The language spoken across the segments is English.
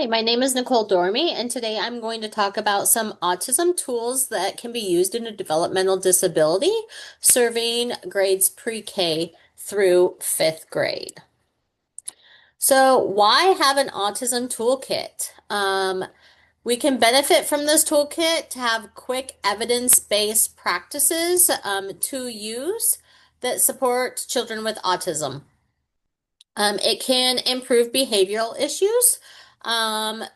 Hi, my name is Nicole Dormy, and today I'm going to talk about some autism tools that can be used in a developmental disability, serving grades pre-K through fifth grade. So, why have an autism toolkit? We can benefit from this toolkit to have quick evidence-based practices to use that support children with autism. It can improve behavioral issues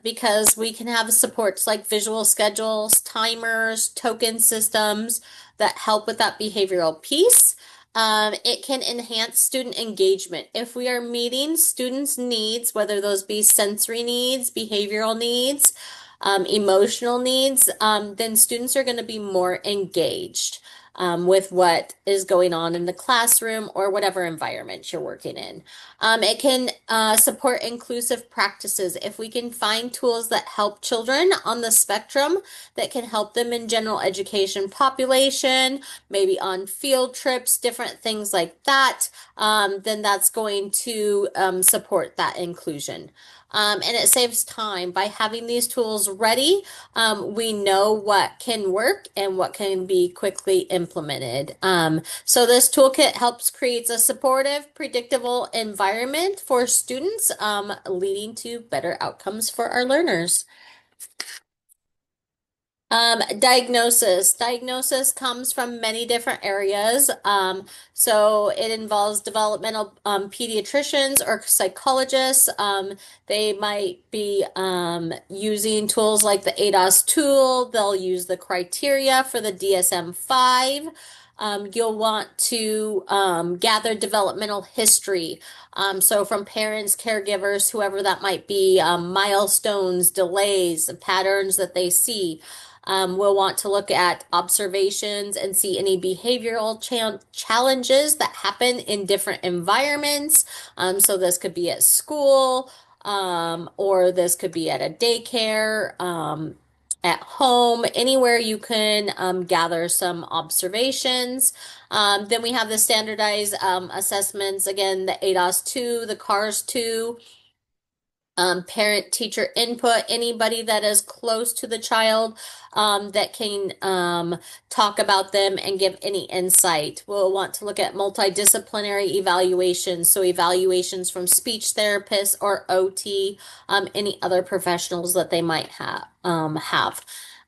because we can have supports like visual schedules, timers, token systems that help with that behavioral piece. It can enhance student engagement. If we are meeting students' needs, whether those be sensory needs, behavioral needs, emotional needs, then students are going to be more engaged with what is going on in the classroom or whatever environment you're working in. It can support inclusive practices. If we can find tools that help children on the spectrum, that can help them in general education population, maybe on field trips, different things like that, then that's going to support that inclusion. And it saves time by having these tools ready. We know what can work and what can be quickly implemented. So this toolkit helps create a supportive, predictable environment for students, leading to better outcomes for our learners. Diagnosis. Diagnosis comes from many different areas. So it involves developmental pediatricians or psychologists. They might be using tools like the ADOS tool. They'll use the criteria for the DSM-5. You'll want to gather developmental history. So from parents, caregivers, whoever that might be, milestones, delays, patterns that they see. We'll want to look at observations and see any behavioral challenges that happen in different environments. So this could be at school, or this could be at a daycare, at home, anywhere you can gather some observations. Then we have the standardized assessments, again, the ADOS 2, the CARS 2, parent teacher input, anybody that is close to the child that can talk about them and give any insight. We'll want to look at multidisciplinary evaluations, so evaluations from speech therapists or OT, any other professionals that they might have.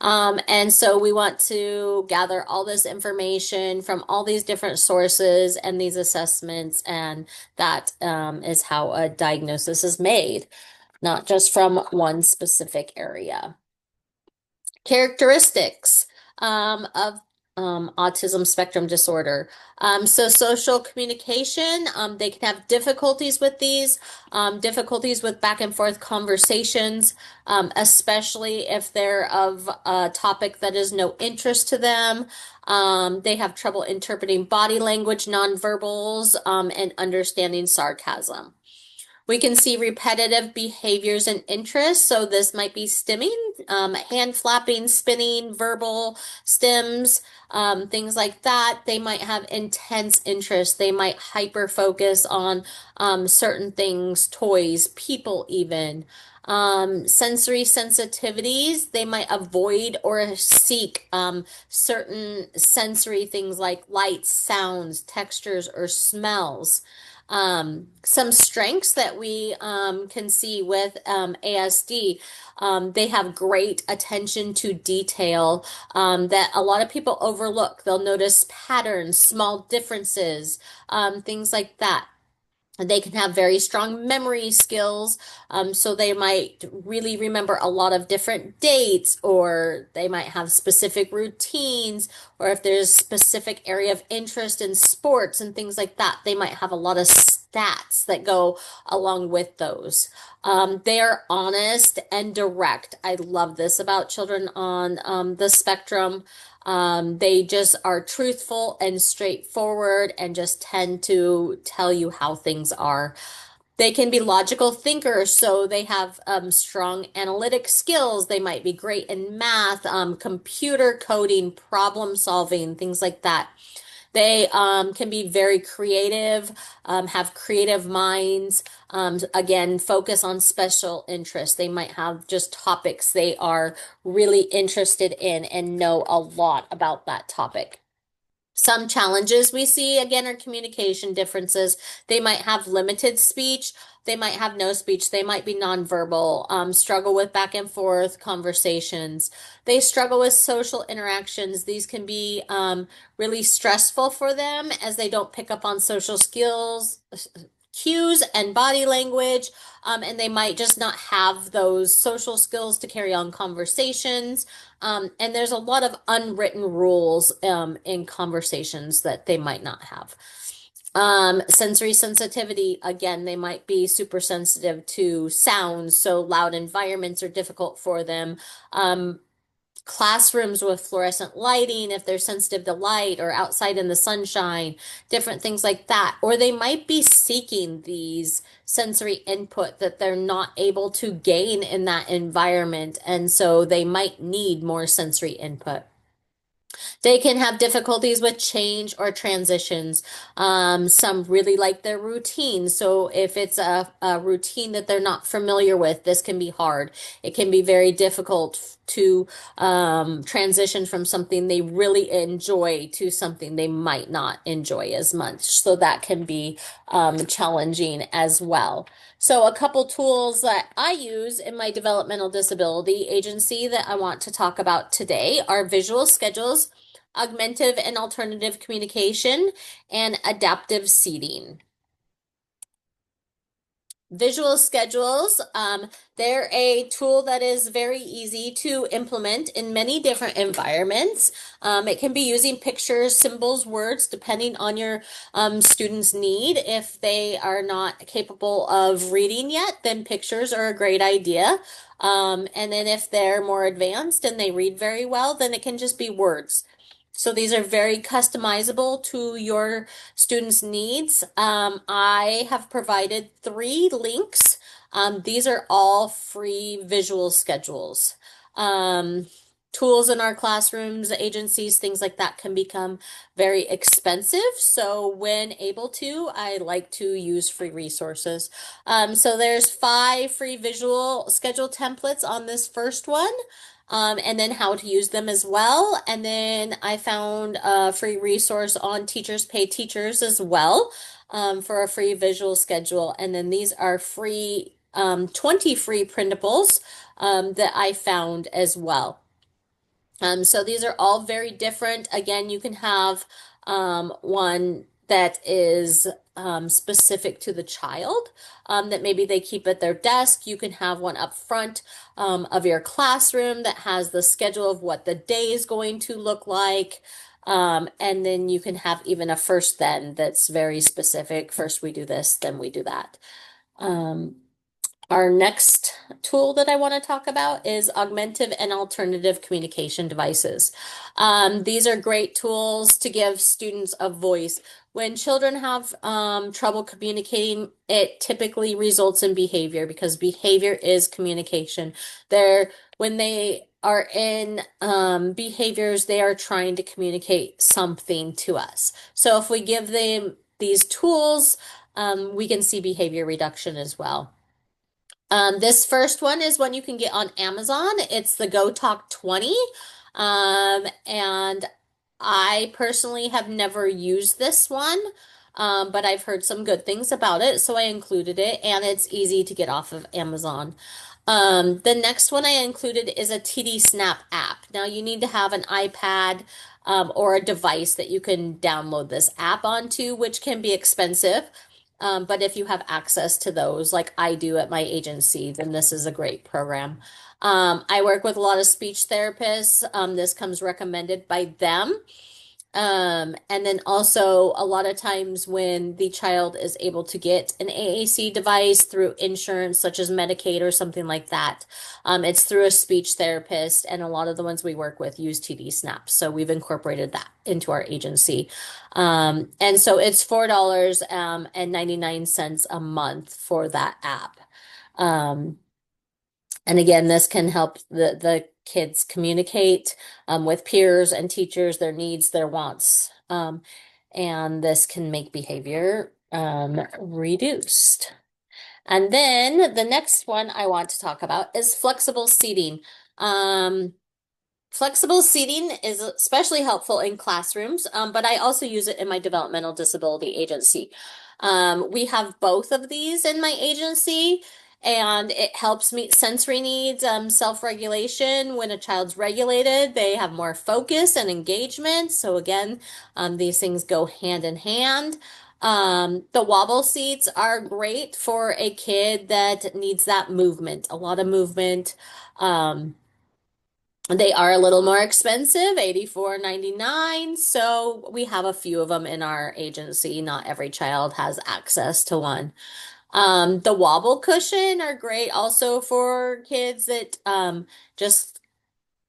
And so we want to gather all this information from all these different sources and these assessments, and that is how a diagnosis is made, not just from one specific area. Characteristics of autism spectrum disorder. So social communication, they can have difficulties with these, difficulties with back and forth conversations, especially if they're of a topic that is no interest to them. They have trouble interpreting body language, nonverbals, and understanding sarcasm. We can see repetitive behaviors and interests. So this might be stimming, hand flapping, spinning, verbal stims, things like that. They might have intense interest. They might hyper focus on certain things, toys, people even. Sensory sensitivities, they might avoid or seek certain sensory things like lights, sounds, textures, or smells. Some strengths that we can see with ASD, they have great attention to detail that a lot of people overlook. They'll notice patterns, small differences, things like that. They can have very strong memory skills, so they might really remember a lot of different dates, or they might have specific routines, or if there's a specific area of interest in sports and things like that, they might have a lot of stats that go along with those. They are honest and direct. I love this about children on the spectrum. They just are truthful and straightforward and just tend to tell you how things are. They can be logical thinkers, so they have strong analytic skills. They might be great in math, computer coding, problem solving, things like that. They can be very creative, have creative minds, again, focus on special interests. They might have just topics they are really interested in and know a lot about that topic. Some challenges we see again are communication differences. They might have limited speech. They might have no speech. They might be nonverbal, struggle with back and forth conversations. They struggle with social interactions. These can be really stressful for them as they don't pick up on social skills, cues, and body language. And they might just not have those social skills to carry on conversations. And there's a lot of unwritten rules in conversations that they might not have. Sensory sensitivity, again, they might be super sensitive to sounds, so loud environments are difficult for them. Classrooms with fluorescent lighting, if they're sensitive to light or outside in the sunshine, different things like that. Or they might be seeking these sensory input that they're not able to gain in that environment. And so they might need more sensory input. They can have difficulties with change or transitions. Some really like their routine. So if it's a routine that they're not familiar with, this can be hard. It can be very difficult to transition from something they really enjoy to something they might not enjoy as much. So that can be challenging as well. So a couple tools that I use in my developmental disability agency that I want to talk about today are visual schedules, augmentative and alternative communication, and adaptive seating. Visual schedules, they're a tool that is very easy to implement in many different environments. It can be using pictures, symbols, words, depending on your student's need. If they are not capable of reading yet, then pictures are a great idea. And then if they're more advanced and they read very well, then it can just be words. So these are very customizable to your students' needs. I have provided 3 links. These are all free visual schedules. Um, Tools in our classrooms, agencies, things like that can become very expensive. So when able to, I like to use free resources. So there's 5 free visual schedule templates on this first one and then how to use them as well. And then I found a free resource on Teachers Pay Teachers as well for a free visual schedule. And then these are free, 20 free printables that I found as well. So these are all very different. Again, you can have one that is specific to the child that maybe they keep at their desk. You can have one up front of your classroom that has the schedule of what the day is going to look like. And then you can have even a first then that's very specific. First we do this, then we do that. Our next tool that I want to talk about is augmentative and alternative communication devices. These are great tools to give students a voice. When children have trouble communicating, it typically results in behavior because behavior is communication. When they are in behaviors, they are trying to communicate something to us. So if we give them these tools, we can see behavior reduction as well. This first one is one you can get on Amazon. It's the Go Talk 20. And I personally have never used this one, but I've heard some good things about it, so I included it, and it's easy to get off of Amazon. The next one I included is a TD Snap app. Now you need to have an iPad or a device that you can download this app onto, which can be expensive. But if you have access to those, like I do at my agency, then this is a great program. I work with a lot of speech therapists. This comes recommended by them. And then also a lot of times when the child is able to get an AAC device through insurance, such as Medicaid or something like that, it's through a speech therapist, and a lot of the ones we work with use TD Snap. So we've incorporated that into our agency. And so it's $4.99 a month for that app. And again, this can help the kids communicate with peers and teachers, their needs, their wants. and this can make behavior reduced. And then the next one I want to talk about is flexible seating. Um, Flexible seating is especially helpful in classrooms, but I also use it in my developmental disability agency. We have both of these in my agency, and it helps meet sensory needs, self-regulation. When a child's regulated, they have more focus and engagement. So again, these things go hand in hand. The wobble seats are great for a kid that needs that movement, a lot of movement. Um, they are a little more expensive, $84.99. So we have a few of them in our agency. Not every child has access to one. The wobble cushion are great also for kids that just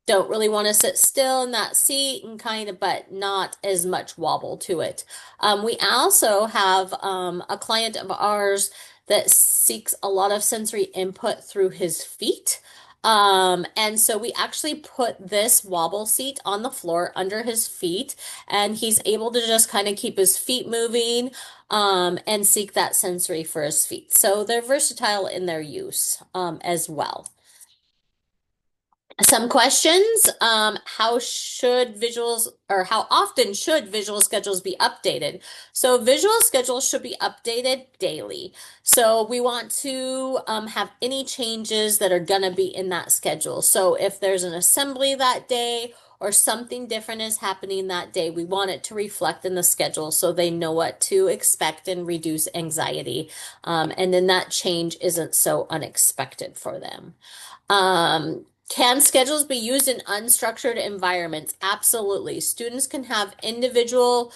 don't really want to sit still in that seat and kind of, but not as much wobble to it. We also have a client of ours that seeks a lot of sensory input through his feet. And so we actually put this wobble seat on the floor under his feet, and he's able to just kind of keep his feet moving, and seek that sensory for his feet. So they're versatile in their use, as well. Some questions. How should visuals or how often should visual schedules be updated? So visual schedules should be updated daily. So we want to have any changes that are going to be in that schedule. So if there's an assembly that day or something different is happening that day, we want it to reflect in the schedule so they know what to expect and reduce anxiety. And then that change isn't so unexpected for them. Can schedules be used in unstructured environments? Absolutely. Students can have individual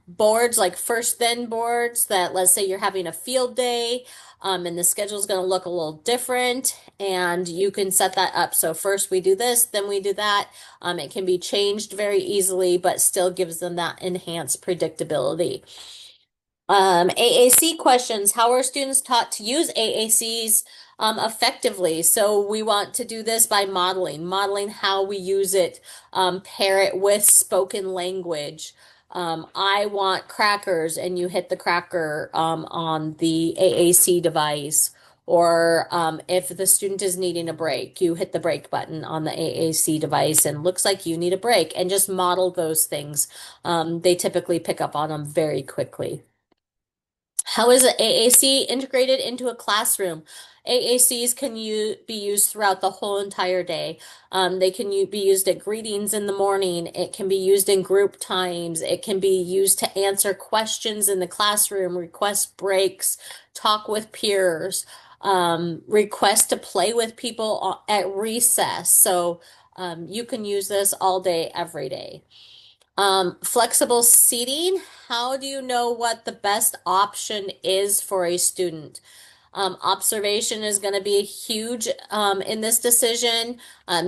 boards, like first then boards, that let's say you're having a field day, and the schedule is going to look a little different, and you can set that up. So first we do this, then we do that. It can be changed very easily, but still gives them that enhanced predictability. AAC questions. How are students taught to use AACs effectively? So we want to do this by modeling how we use it, pair it with spoken language. I want crackers, and you hit the cracker on the AAC device. Or if the student is needing a break, you hit the break button on the AAC device and looks like you need a break, and just model those things. They typically pick up on them very quickly. How is the AAC integrated into a classroom? AACs can be used throughout the whole entire day. They can be used at greetings in the morning. It can be used in group times. It can be used to answer questions in the classroom, request breaks, talk with peers, request to play with people at recess. So you can use this all day, every day. Flexible seating. How do you know what the best option is for a student? Observation is going to be huge in this decision.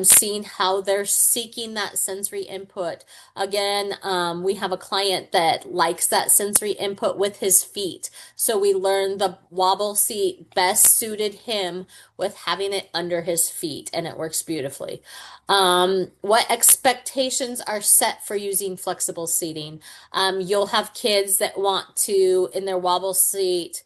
Seeing how they're seeking that sensory input. Again, we have a client that likes that sensory input with his feet. So we learned the wobble seat best suited him with having it under his feet, and it works beautifully. What expectations are set for using flexible seating? You'll have kids that want to, in their wobble seat,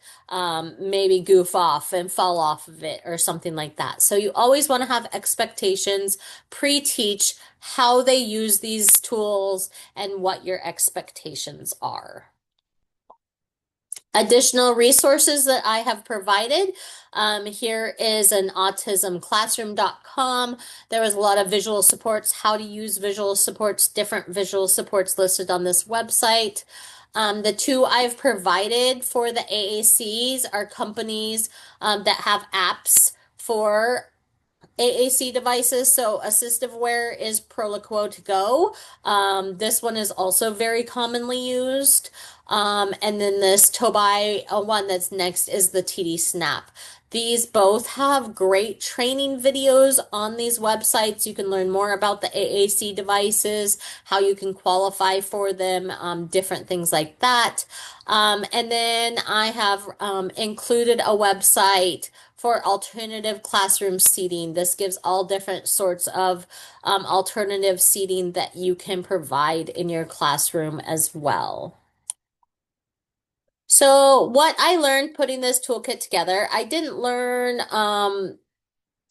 maybe goof off and fall off of it or something like that. So you always want to have expectations, pre-teach how they use these tools and what your expectations are. Additional resources that I have provided. Here is an autismclassroom.com. There was a lot of visual supports, how to use visual supports, different visual supports listed on this website. The two I've provided for the AACs are companies that have apps for AAC devices. So AssistiveWare is Proliquo Go. This one is also very commonly used. And then this Tobai one that's next is the TD Snap. These both have great training videos on these websites. You can learn more about the AAC devices, how you can qualify for them, different things like that. And then I have included a website for alternative classroom seating. This gives all different sorts of alternative seating that you can provide in your classroom as well. So what I learned putting this toolkit together, I didn't learn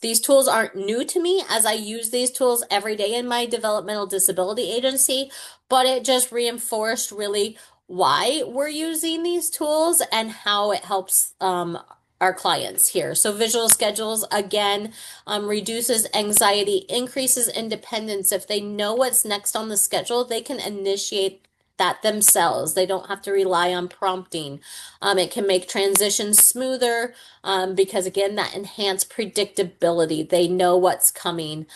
these tools aren't new to me as I use these tools every day in my developmental disability agency, but it just reinforced really why we're using these tools and how it helps our clients here. So visual schedules, again, reduces anxiety, increases independence. If they know what's next on the schedule, they can initiate that themselves. They don't have to rely on prompting. It can make transitions smoother because again, that enhanced predictability. They know what's coming.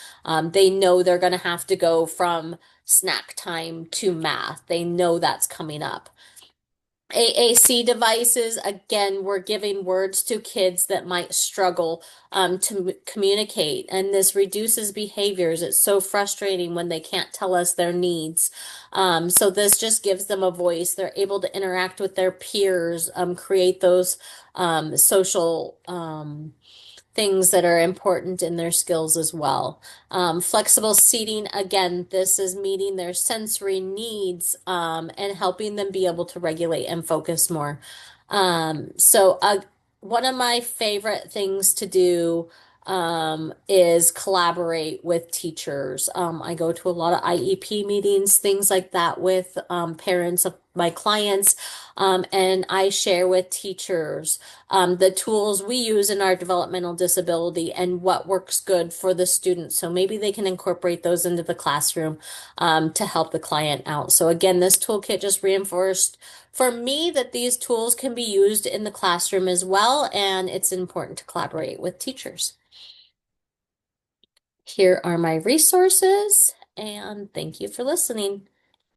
They know they're going to have to go from snack time to math. They know that's coming up. AAC devices, again, we're giving words to kids that might struggle to communicate, and this reduces behaviors. It's so frustrating when they can't tell us their needs. So this just gives them a voice. They're able to interact with their peers, create those social things that are important in their skills as well. Flexible seating, again, this is meeting their sensory needs and helping them be able to regulate and focus more. One of my favorite things to do is collaborate with teachers. I go to a lot of IEP meetings, things like that with parents of my clients, and I share with teachers the tools we use in our developmental disability and what works good for the students. So maybe they can incorporate those into the classroom to help the client out. So again, this toolkit just reinforced for me that these tools can be used in the classroom as well, and it's important to collaborate with teachers. Here are my resources, and thank you for listening.